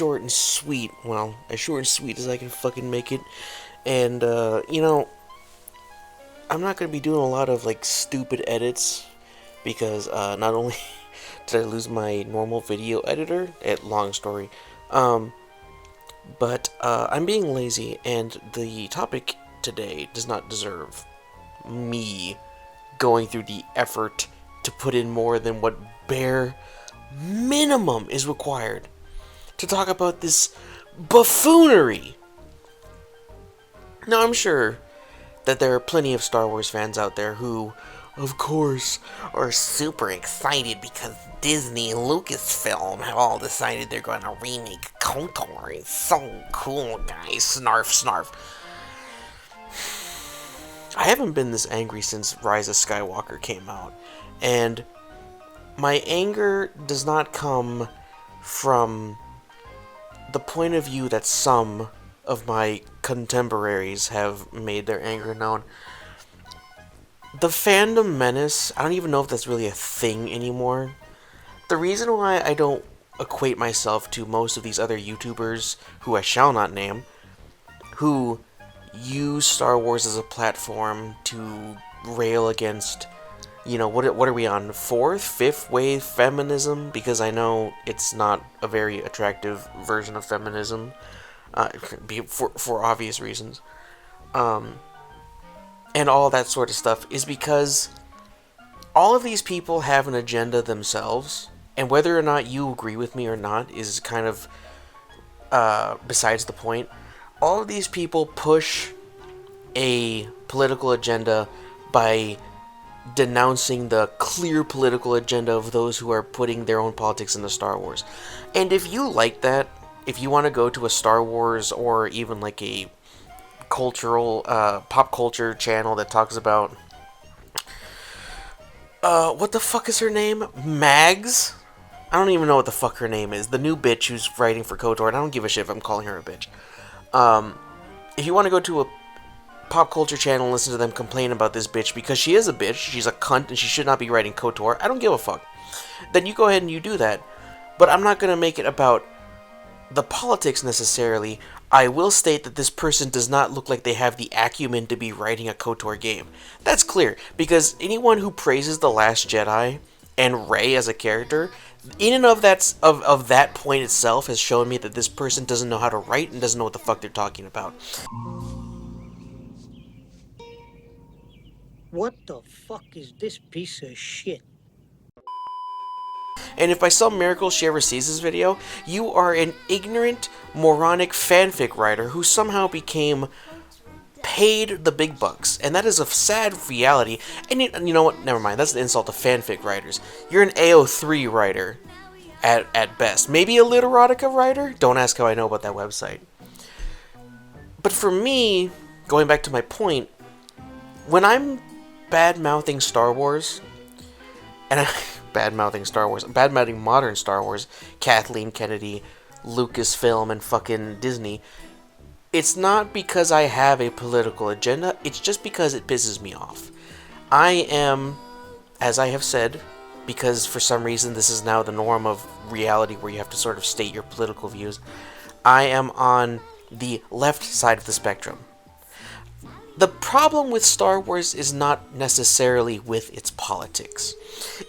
short and sweet. Well, as short and sweet as I can fucking make it. And, I'm not gonna be doing a lot of, like, stupid edits. Because, not only did I lose my normal video editor, long story, but, I'm being lazy, and the topic today does not deserve me going through the effort to put in more than what bare minimum is required to talk about this buffoonery. Now, I'm sure that there are plenty of Star Wars fans out there who, of course, are super excited because Disney and Lucasfilm have all decided they're going to remake KOTOR. It's so cool, guys. Snarf, snarf. I haven't been this angry since Rise of Skywalker came out, and my anger does not come from the point of view that some of my contemporaries have made their anger known. The fandom menace, I don't even know if that's really a thing anymore. The reason why I don't equate myself to most of these other YouTubers, who I shall not name, who use Star Wars as a platform to rail against, what are we on, fourth, fifth wave feminism? Because I know it's not a very attractive version of feminism, for obvious reasons. And all that sort of stuff is because all of these people have an agenda themselves, and whether or not you agree with me or not is kind of besides the point. All of these people push a political agenda by denouncing the clear political agenda of those who are putting their own politics into Star Wars. And if you like that, if you want to go to a Star Wars or even like a cultural, pop culture channel that talks about, what the fuck is her name? Mags? I don't even know what the fuck her name is. The new bitch who's writing for KOTOR, and I don't give a shit if I'm calling her a bitch. If you want to go to a pop culture channel and listen to them complain about this bitch because she is a bitch, she's a cunt, and she should not be writing KOTOR, I don't give a fuck. Then you go ahead and you do that. But I'm not going to make it about the politics necessarily. I will state that this person does not look like they have the acumen to be writing a KOTOR game. That's clear, because anyone who praises The Last Jedi and Rey as a character, in and of that point itself has shown me that this person doesn't know how to write and doesn't know what the fuck they're talking about. What the fuck is this piece of shit? And if by some miracle she ever sees this video, you are an ignorant, moronic fanfic writer who somehow became paid the big bucks. And that is a sad reality. And you know what? Never mind. That's an insult to fanfic writers. You're an AO3 writer at best. Maybe a literotica writer? Don't ask how I know about that website. But for me, going back to my point, when I'm bad-mouthing Star Wars, and I'm bad-mouthing modern Star Wars, Kathleen Kennedy, Lucasfilm, and fucking Disney, it's not because I have a political agenda, it's just because it pisses me off. I am, as I have said, because for some reason this is now the norm of reality where you have to sort of state your political views, I am on the left side of the spectrum. The problem with Star Wars is not necessarily with its politics.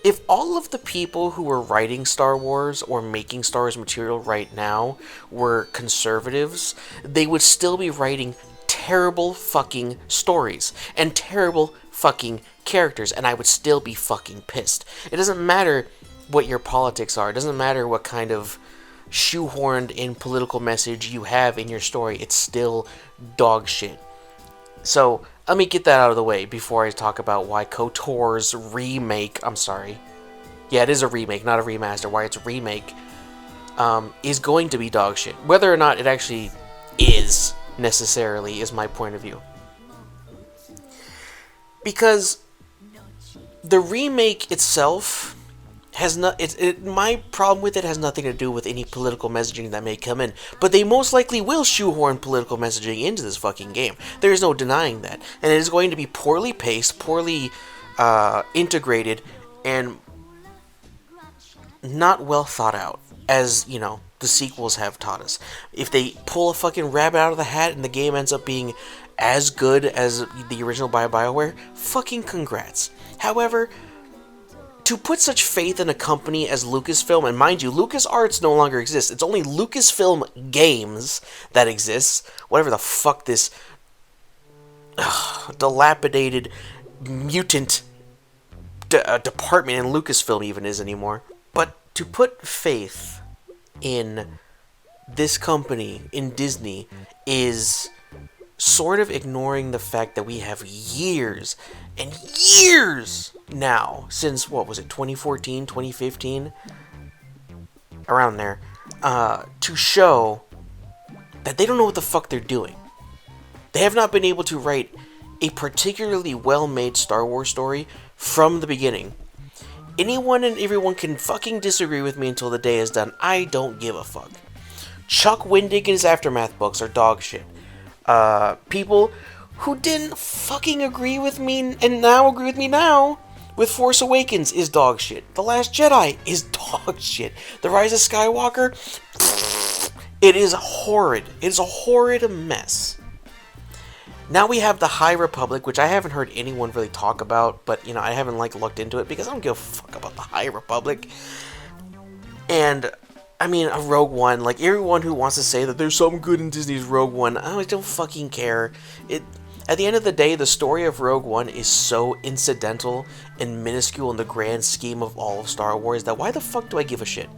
If all of the people who are writing Star Wars or making Star Wars material right now were conservatives, they would still be writing terrible fucking stories and terrible fucking characters, and I would still be fucking pissed. It doesn't matter what your politics are. It doesn't matter what kind of shoehorned in political message you have in your story. It's still dog shit. So, let me get that out of the way before I talk about why KOTOR's remake, it is a remake, not a remaster, why it's a remake, is going to be dog shit. Whether or not it actually is, necessarily, is my point of view. Because the remake itself has not. My problem with it has nothing to do with any political messaging that may come in, but they most likely will shoehorn political messaging into this fucking game. There is no denying that, and it is going to be poorly paced, poorly integrated, and not well thought out. As the sequels have taught us. If they pull a fucking rabbit out of the hat and the game ends up being as good as the original by BioWare, fucking congrats. However, to put such faith in a company as Lucasfilm, and mind you, LucasArts no longer exists. It's only Lucasfilm Games that exists. Whatever the fuck this dilapidated mutant department in Lucasfilm even is anymore. But to put faith in this company, in Disney, is sort of ignoring the fact that we have years and years now, since, what was it, 2014, 2015? Around there, to show that they don't know what the fuck they're doing. They have not been able to write a particularly well-made Star Wars story from the beginning. Anyone and everyone can fucking disagree with me until the day is done. I don't give a fuck. Chuck Wendig and his Aftermath books are dog shit. People who didn't fucking agree with me and now agree with me now with Force Awakens is dog shit. The Last Jedi is dog shit. The Rise of Skywalker, it is horrid. It is a horrid mess. Now we have the High Republic, which I haven't heard anyone really talk about, but, you know, I haven't, looked into it because I don't give a fuck about the High Republic. And, I mean, a Rogue One, everyone who wants to say that there's something good in Disney's Rogue One, I don't fucking care. At the end of the day, the story of Rogue One is so incidental and minuscule in the grand scheme of all of Star Wars that why the fuck do I give a shit?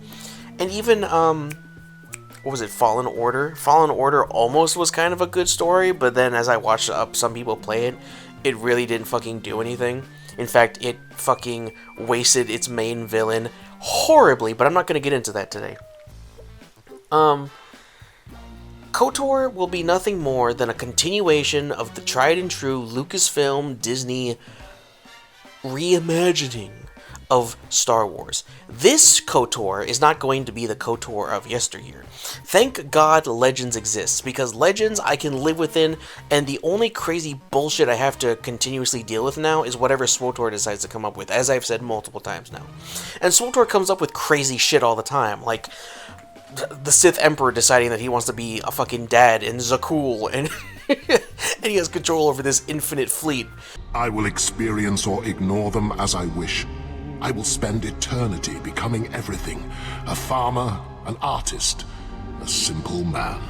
And even, what was it, Fallen Order? Fallen Order almost was kind of a good story, but then as I watched some people play it, it really didn't fucking do anything. In fact, it fucking wasted its main villain horribly, but I'm not going to get into that today. KOTOR will be nothing more than a continuation of the tried and true Lucasfilm Disney reimagining of Star Wars. This KOTOR is not going to be the KOTOR of yesteryear. Thank God Legends exists, because Legends I can live within, and the only crazy bullshit I have to continuously deal with now is whatever SWTOR decides to come up with, as I've said multiple times now. And SWTOR comes up with crazy shit all the time, like the Sith Emperor deciding that he wants to be a fucking dad in Zakul, and and he has control over this infinite fleet. I will experience or ignore them as I wish. I will spend eternity becoming everything. A farmer, an artist, a simple man.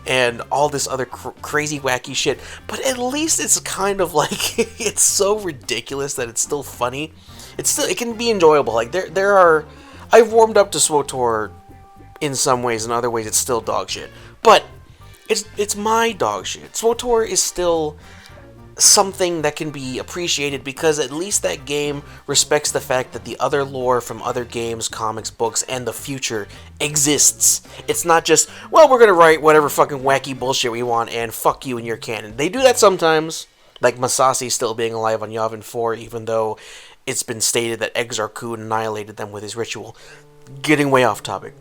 And all this other crazy wacky shit, but at least it's kind of it's so ridiculous that it's still funny. It can be enjoyable. There are, I've warmed up to SWTOR in some ways, in other ways it's still dog shit. But it's my dog shit. SWTOR is still something that can be appreciated because at least that game respects the fact that the other lore from other games, comics, books, and the future exists. It's not just, well, we're gonna write whatever fucking wacky bullshit we want and fuck you and your canon. They do that sometimes, like Masashi still being alive on Yavin 4, even though it's been stated that Exar Kun annihilated them with his ritual. Getting way off topic.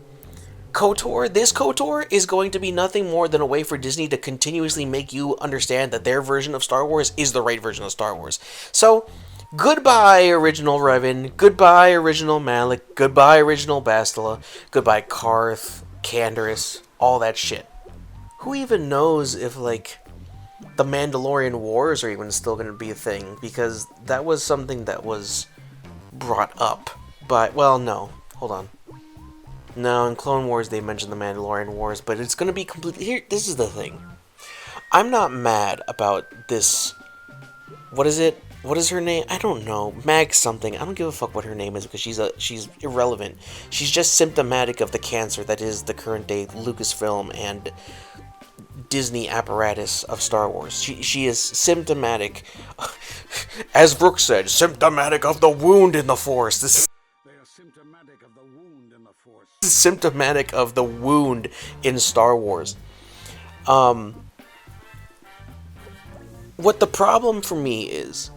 KOTOR, this KOTOR, is going to be nothing more than a way for Disney to continuously make you understand that their version of Star Wars is the right version of Star Wars. So, goodbye, original Revan, goodbye, original Malik, goodbye, original Bastila, goodbye, Karth, Canderous, all that shit. Who even knows if, the Mandalorian Wars are even still going to be a thing, because that was something that was brought up by, well, no, hold on. No, in Clone Wars they mentioned the Mandalorian Wars, but it's going to be completely... Here, this is the thing. I'm not mad about this... What is it? What is her name? I don't know. Mag something. I don't give a fuck what her name is because she's irrelevant. She's just symptomatic of the cancer that is the current day Lucasfilm and Disney apparatus of Star Wars. She is symptomatic, as Brooke said, symptomatic of the wound in the Force. This is Symptomatic of the wound in the Force. Symptomatic of the wound in Star Wars. What the problem for me is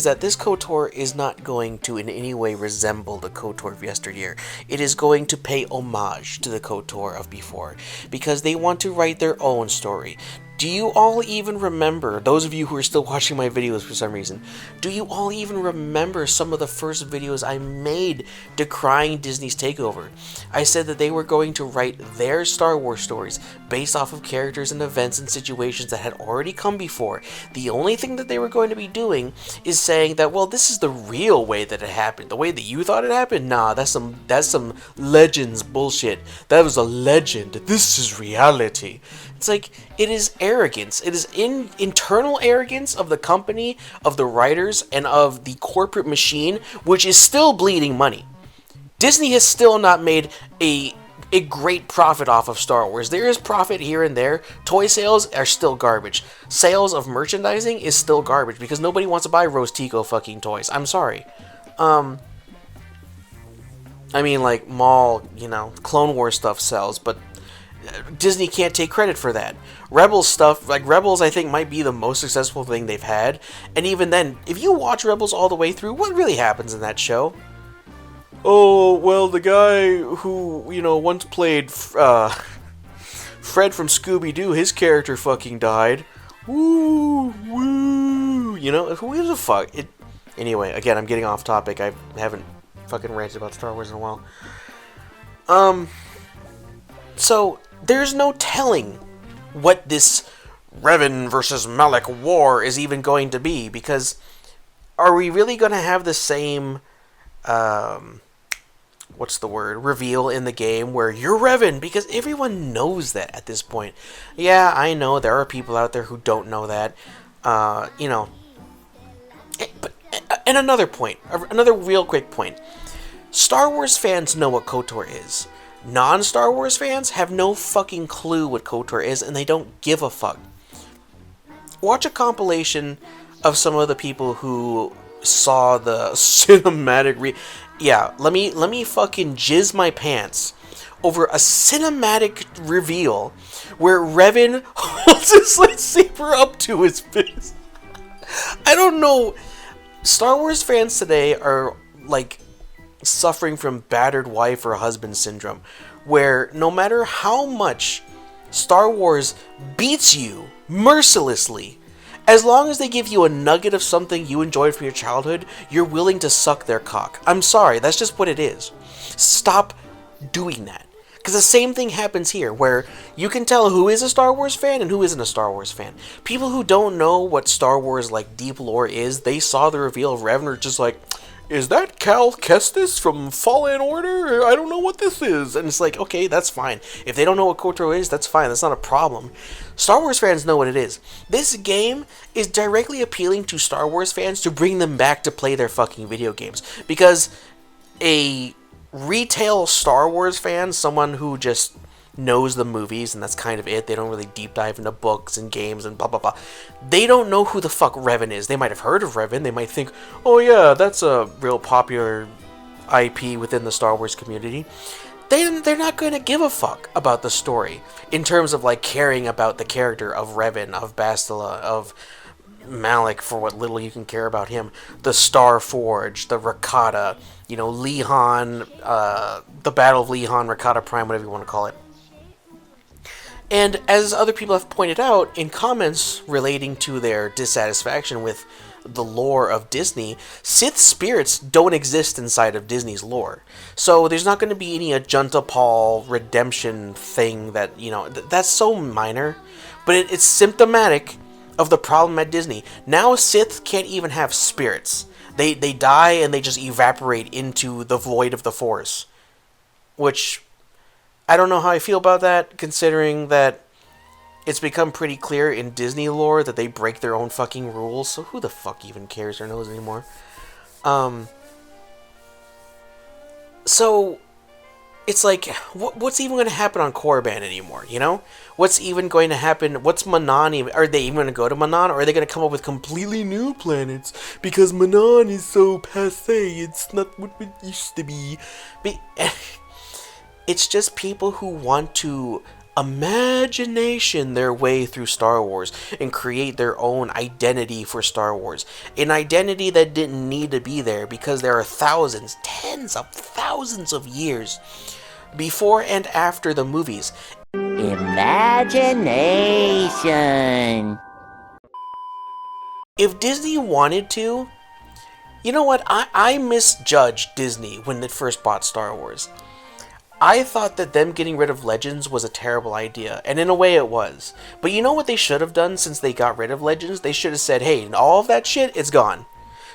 that this KOTOR is not going to in any way resemble the KOTOR of yesteryear. It is going to pay homage to the KOTOR of before, because they want to write their own story. Do you all even remember, those of you who are still watching my videos for some reason, do you all even remember some of the first videos I made decrying Disney's takeover? I said that they were going to write their Star Wars stories based off of characters and events and situations that had already come before. The only thing that they were going to be doing is saying that, well, this is the real way that it happened. The way that you thought it happened? Nah, that's some Legends bullshit. That was a legend. This is reality. It's like, it is arrogance. It is internal arrogance of the company, of the writers, and of the corporate machine, which is still bleeding money. Disney has still not made a great profit off of Star Wars. There is profit here and there. Toy sales are still garbage. Sales of merchandising is still garbage because nobody wants to buy Rose Tico fucking toys. I'm sorry. I mean, like, Maul, Clone Wars stuff sells, but Disney can't take credit for that. Rebels stuff, like Rebels, I think might be the most successful thing they've had. And even then, if you watch Rebels all the way through, what really happens in that show? Oh, well, the guy who, once played Fred from Scooby-Doo, his character fucking died. Woo, woo, who gives a fuck? Anyway, again, I'm getting off topic. I haven't fucking ranted about Star Wars in a while. So, there's no telling what this Revan versus Malak war is even going to be, because are we really going to have the same, reveal in the game where you're Revan? Because everyone knows that at this point. Yeah, I know there are people out there who don't know that, But, and another point, another real quick point. Star Wars fans know what KOTOR is. Non-Star Wars fans have no fucking clue what KOTOR is, and they don't give a fuck. Watch a compilation of some of the people who saw the cinematic let me fucking jizz my pants over a cinematic reveal where Revan holds his lightsaber up to his fist. I don't know. Star Wars fans today are like suffering from battered wife or husband syndrome, where no matter how much Star Wars beats you mercilessly, as long as they give you a nugget of something you enjoyed from your childhood, you're willing to suck their cock. I'm sorry, that's just what it is. Stop doing that. Because the same thing happens here, where you can tell who is a Star Wars fan and who isn't a Star Wars fan. People who don't know what Star Wars, like, deep lore is, they saw the reveal of Revan, are just like, is that Cal Kestis from Fallen Order? I don't know what this is. And it's like, okay, that's fine. If they don't know what KOTOR is, that's fine. That's not a problem. Star Wars fans know what it is. This game is directly appealing to Star Wars fans to bring them back to play their fucking video games. Because a retail Star Wars fan, someone who just knows the movies and that's kind of it, they don't really deep dive into books and games and blah blah blah, they don't know who the fuck Revan is. They might have heard of Revan, they might think, oh yeah, that's a real popular IP within the Star Wars community. They're not going to give a fuck about the story in terms of like caring about the character of Revan, of Bastila, of Malak, for what little you can care about him, the Star Forge, the Rakata, Lihan, the Battle of Lihan, Rakata Prime, whatever you want to call it. And as other people have pointed out in comments relating to their dissatisfaction with the lore of Disney, Sith spirits don't exist inside of Disney's lore. So there's not going to be any Ajunta Paul redemption thing that, that's so minor. But it's symptomatic of the problem at Disney. Now Sith can't even have spirits. They die and they just evaporate into the void of the Force. Which, I don't know how I feel about that, considering that it's become pretty clear in Disney lore that they break their own fucking rules, so who the fuck even cares or knows anymore? So, it's like, what's even going to happen on Korriban anymore, What's even going to happen? What's Manan even? Are they even going to go to Manan, or are they going to come up with completely new planets? Because Manan is so passé, it's not what it used to be. It's just people who want to imagination their way through Star Wars and create their own identity for Star Wars. An identity that didn't need to be there because there are thousands, tens of thousands of years before and after the movies. Imagination. If Disney wanted to, you know what? I misjudged Disney when it first bought Star Wars. I thought that them getting rid of Legends was a terrible idea, and in a way it was. But you know what they should have done since they got rid of Legends? They should have said, hey, all of that shit, it's gone.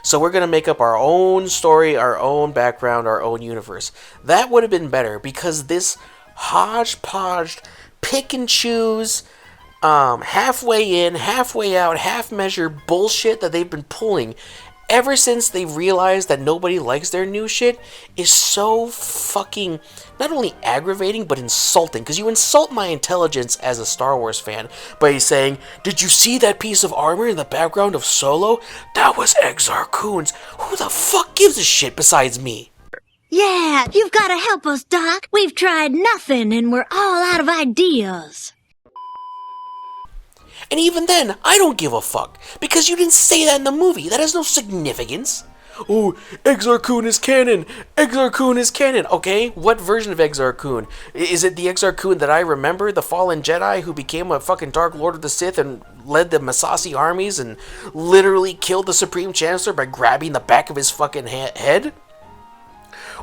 So we're going to make up our own story, our own background, our own universe. That would have been better, because this hodgepodge, pick and choose, halfway in, halfway out, half-measure bullshit that they've been pulling ever since they realized that nobody likes their new shit is so fucking not only aggravating but insulting, because you insult my intelligence as a Star Wars fan by saying, did you see that piece of armor in the background of Solo? That was Exar Kun's. Who the fuck gives a shit besides me? Yeah, you've got to help us, Doc. We've tried nothing and we're all out of ideas. And even then, I don't give a fuck, because you didn't say that in the movie. That has no significance. Oh, Exar Kun is canon! Exar Kun is canon! Okay, what version of Exar Kun? Is it the Exar Kun that I remember? The fallen Jedi who became a fucking Dark Lord of the Sith and led the Massassi armies and literally killed the Supreme Chancellor by grabbing the back of his fucking head?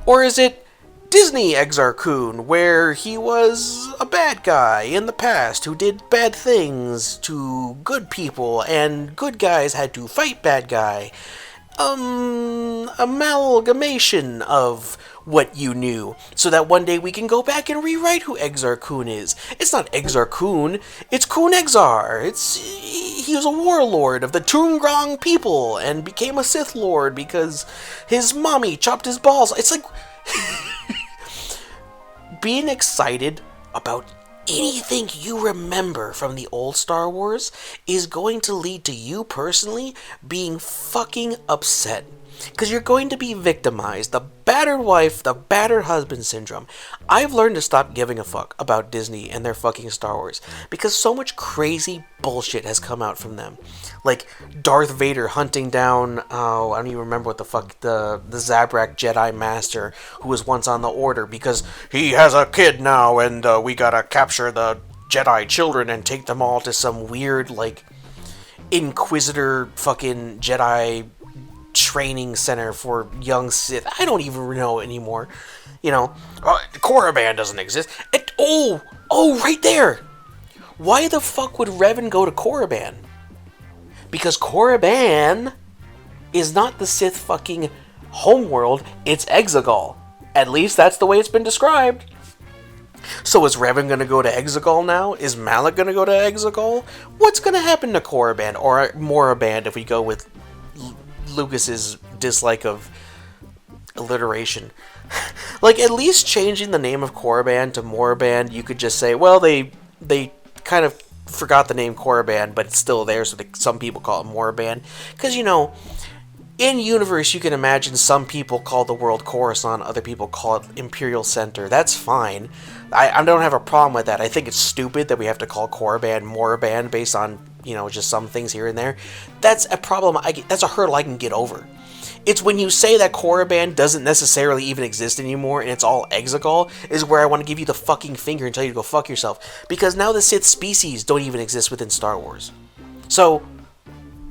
Or is it Disney Exar Kun, where he was a bad guy in the past who did bad things to good people, and good guys had to fight bad guy? Amalgamation of what you knew, so that one day we can go back and rewrite who Exar Kun is. It's not Exar Kun, it's Kun Exar. He was a warlord of the Tungrong people and became a Sith Lord because his mommy chopped his balls. It's like being excited about anything you remember from the old Star Wars is going to lead to you personally being fucking upset. Because you're going to be victimized. The battered wife, the battered husband syndrome. I've learned to stop giving a fuck about Disney and their fucking Star Wars, because so much crazy bullshit has come out from them. Like Darth Vader hunting down, I don't even remember what the fuck, the Zabrak Jedi Master who was once on the Order because he has a kid now and we gotta capture the Jedi children and take them all to some weird, like, Inquisitor fucking Jedi training center for young Sith. I don't even know anymore. You know, Korriban doesn't exist. Right there. Why the fuck would Revan go to Korriban? Because Korriban is not the Sith fucking homeworld, it's Exegol. At least that's the way it's been described. So is Revan gonna go to Exegol now? Is Malak gonna go to Exegol? What's gonna happen to Korriban, or Moraband if we go with Lucas's dislike of alliteration? Like, at least changing the name of Korriban to Moraband, you could just say, well, they kind of forgot the name Korriban, but it's still there, so some people call it Moraband. Because, you know, in universe, you can imagine some people call the world Coruscant, other people call it Imperial Center. That's fine. I don't have a problem with that. I think it's stupid that we have to call Korriban Moraband based on, you know, just some things here and there. That's a problem. That's a hurdle I can get over. It's when you say that Korriban doesn't necessarily even exist anymore and it's all Exegol is where I want to give you the fucking finger and tell you to go fuck yourself. Because now the Sith species don't even exist within Star Wars. So,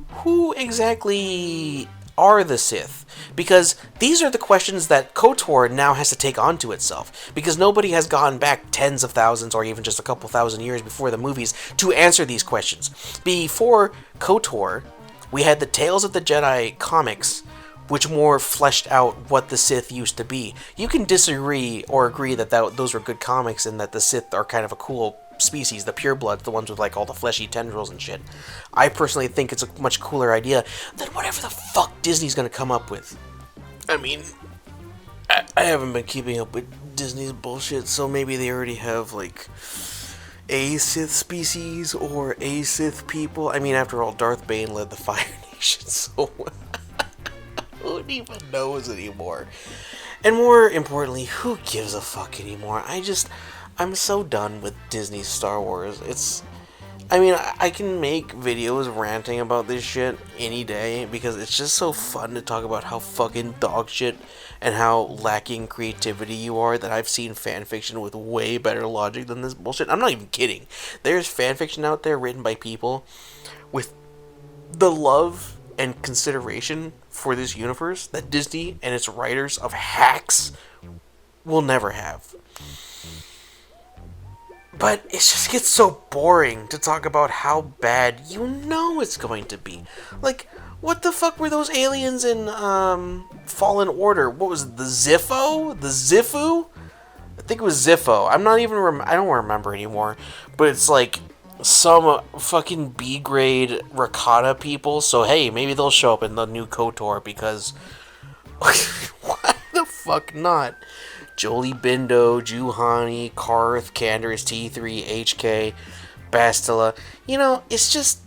who exactly are the Sith? Because these are the questions that KOTOR now has to take onto itself. Because nobody has gone back tens of thousands or even just a couple thousand years before the movies to answer these questions. Before KOTOR, we had the Tales of the Jedi comics, which more fleshed out what the Sith used to be. You can disagree or agree that those were good comics and that the Sith are kind of a cool species, the purebloods, the ones with like all the fleshy tendrils and shit. I personally think it's a much cooler idea than whatever the fuck Disney's gonna come up with. I mean, I haven't been keeping up with Disney's bullshit, so maybe they already have like a Sith species or a Sith people. I mean, after all, Darth Bane led the Fire Nation, so who even knows anymore? And more importantly, who gives a fuck anymore? I'm so done with Disney's Star Wars. I mean, I can make videos ranting about this shit any day because it's just so fun to talk about how fucking dog shit and how lacking creativity you are that I've seen fanfiction with way better logic than this bullshit. I'm not even kidding. There's fanfiction out there written by people with the love and consideration for this universe that Disney and its writers of hacks will never have. But it just gets so boring to talk about how bad you know it's going to be. Like, what the fuck were those aliens in Fallen Order? What was it, the Ziffo? The Ziffu? I think it was Ziffo. I'm not even, I don't remember anymore. But it's like some fucking B-grade ricotta people. So hey, maybe they'll show up in the new KOTOR because why the fuck not? Jolie Bindo, Juhani, Karth, Canderous, T3, HK, Bastila. You know, it's just,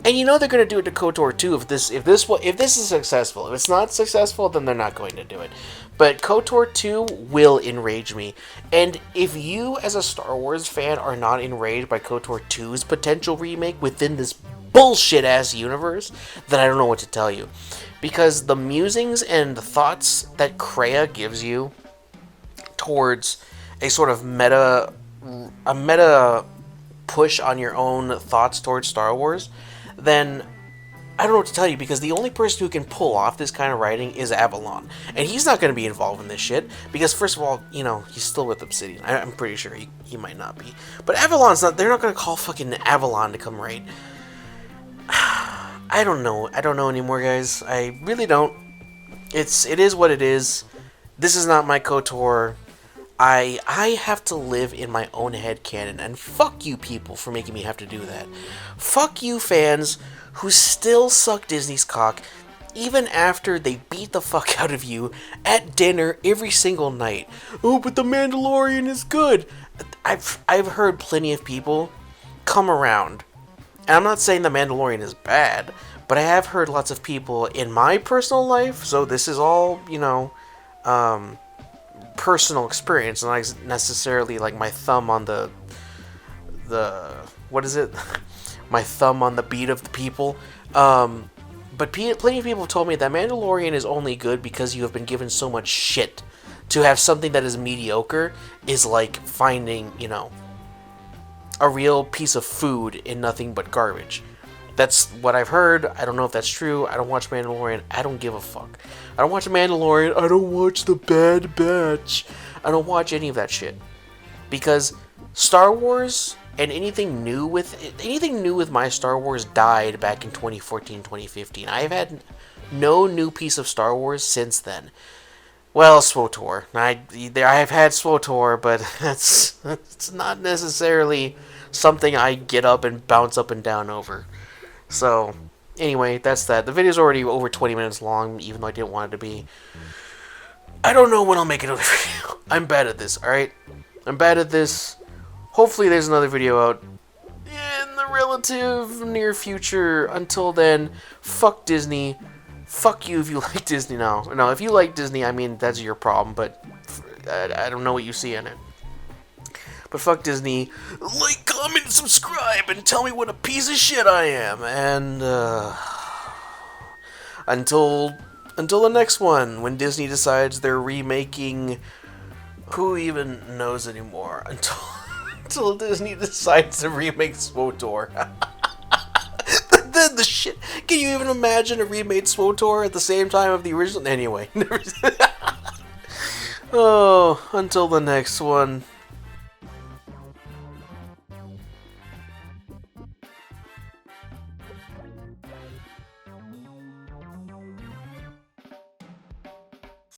and you know they're gonna do it to KOTOR too if this is successful. If it's not successful, then they're not going to do it. But KOTOR 2 will enrage me. And if you, as a Star Wars fan, are not enraged by KOTOR 2's potential remake within this bullshit-ass universe, then I don't know what to tell you. Because the musings and the thoughts that Kreia gives you towards a sort of meta push on your own thoughts towards Star Wars, then I don't know what to tell you, because the only person who can pull off this kind of writing is Avalon. And he's not going to be involved in this shit, because first of all, you know, he's still with Obsidian. I'm pretty sure he might not be. But Avalon's not, they're not going to call fucking Avalon to come write. I don't know anymore, guys. I really don't. It is what it is. This is not my KOTOR. I have to live in my own head canon, and fuck you people for making me have to do that. Fuck you fans who still suck Disney's cock even after they beat the fuck out of you at dinner every single night. Oh, but The Mandalorian is good. I've heard plenty of people come around. And I'm not saying The Mandalorian is bad, but I have heard lots of people in my personal life, so this is all, you know, personal experience, not necessarily like my thumb on the what is it? My thumb on the beat of the people. But plenty of people have told me that Mandalorian is only good because you have been given so much shit. To have something that is mediocre is like finding, you know, a real piece of food in nothing but garbage. That's what I've heard. I don't know if that's true. I don't watch Mandalorian. I don't give a fuck. I don't watch Mandalorian. I don't watch The Bad Batch. I don't watch any of that shit. Because Star Wars and anything new with my Star Wars died back in 2014, 2015. I've had no new piece of Star Wars since then. Well, SWTOR. I've had SWTOR, but it's not necessarily something I get up and bounce up and down over. So, anyway, that's that. The video's already over 20 minutes long, even though I didn't want it to be. I don't know when I'll make another video. I'm bad at this, alright? I'm bad at this. Hopefully there's another video out in the relative near future. Until then, fuck Disney. Fuck you if you like Disney now. No, if you like Disney, I mean, that's your problem, but I don't know what you see in it. But fuck Disney. Like, comment, subscribe, and tell me what a piece of shit I am. And, until the next one, when Disney decides they're remaking... Who even knows anymore? Until Disney decides to remake SWTOR. The shit. Can you even imagine a remade SWTOR at the same time of the original? Anyway. Oh, until the next one.